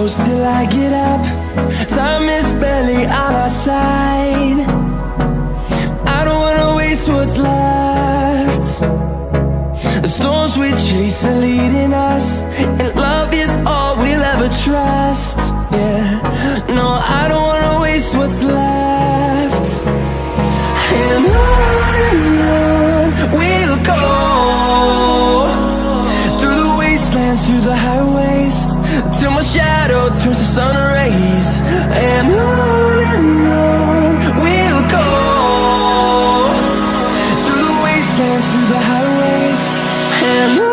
close till I get up. Time is barely on our side. I don't wanna waste what's left. The storms we chase are leading us, and love is all we'll ever trust. Yeah, no, I don't wanna waste what's left. And on we'll go, through the wastelands, through the highways, till my shadow turns to sun rays. And on we'll go, through the wastelands, through the highways, and on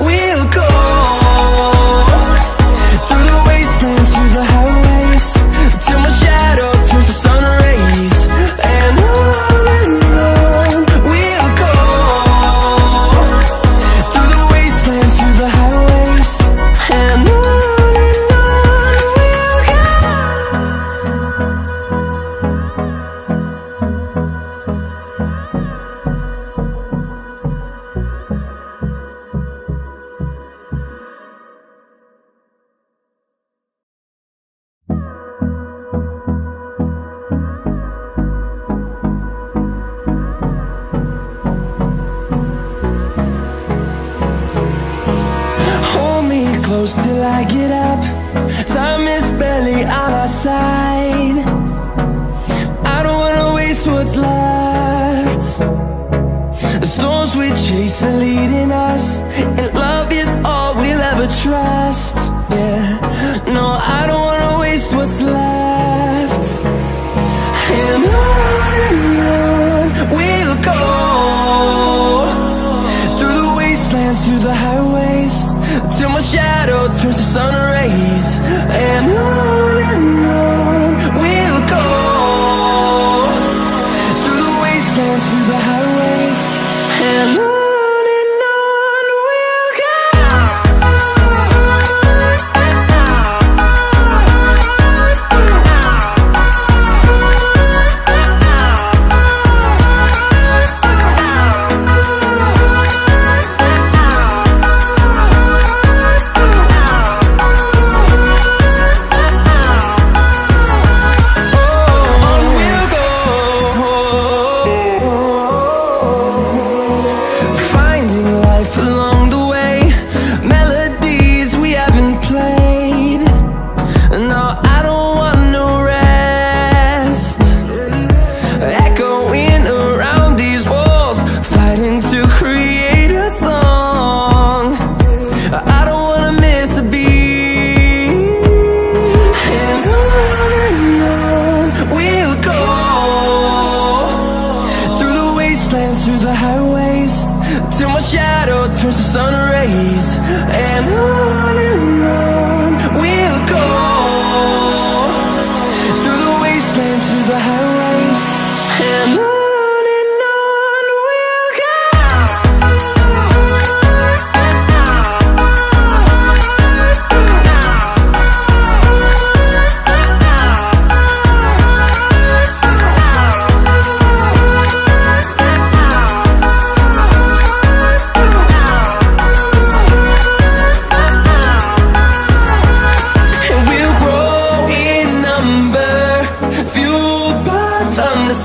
we'll go. Till I get up, time is barely on our side. I don't wanna waste what's left. The storms we chase are leading us, and love is all we'll ever trust. Yeah, no, I don't wanna waste what's left. And on we'll go, through the wastelands, through the highways, till my shadow turns to sun rays. And on we'll go, through the wastelands, through the highways, and on. wastelands, through the highways, and on we'll go.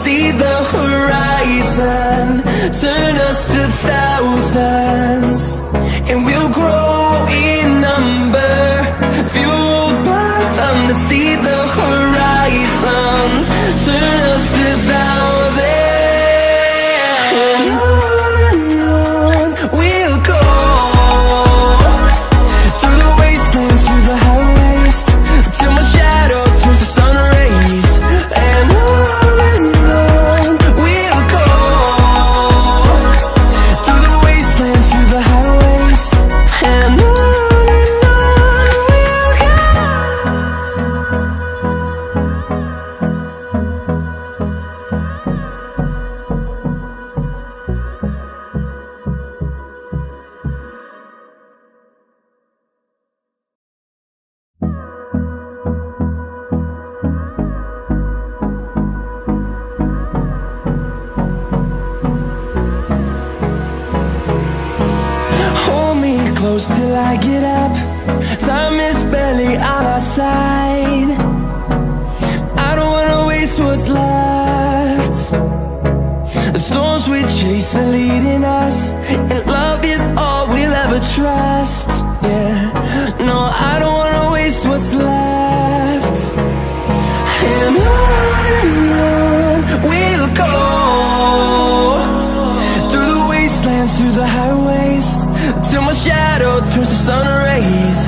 See the horizon, turn us to thousands, and we'll grow in number, fueled by them to see the horizon, turn us to thousands, and on we'll go, through the wastelands, through the highways, till my shadow turns to sun rays, and on close till I get up. Time is barely on our side. I don't wanna waste what's left. The storms we chase are leading us, and love is all we'll ever trust. Yeah, no, I don't wanna waste what's left. And on we'll go, through the wastelands, through the highways, till my shadow turns to sun rays,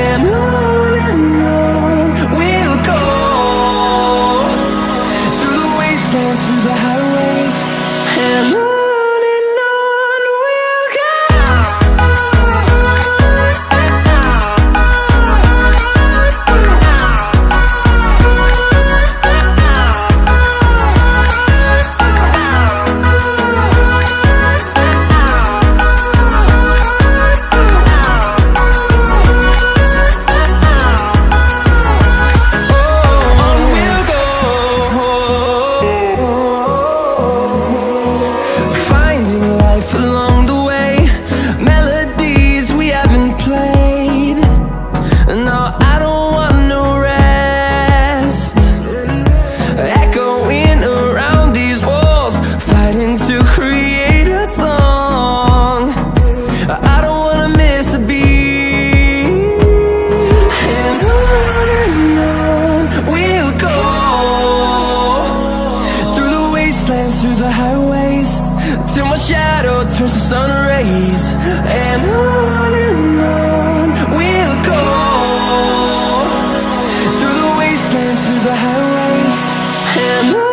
and on we'll go, through the wastelands, through the highways, and on. Through the highways, till my shadow turns to sun rays, and on we'll go, through the wastelands, through the highways, and on.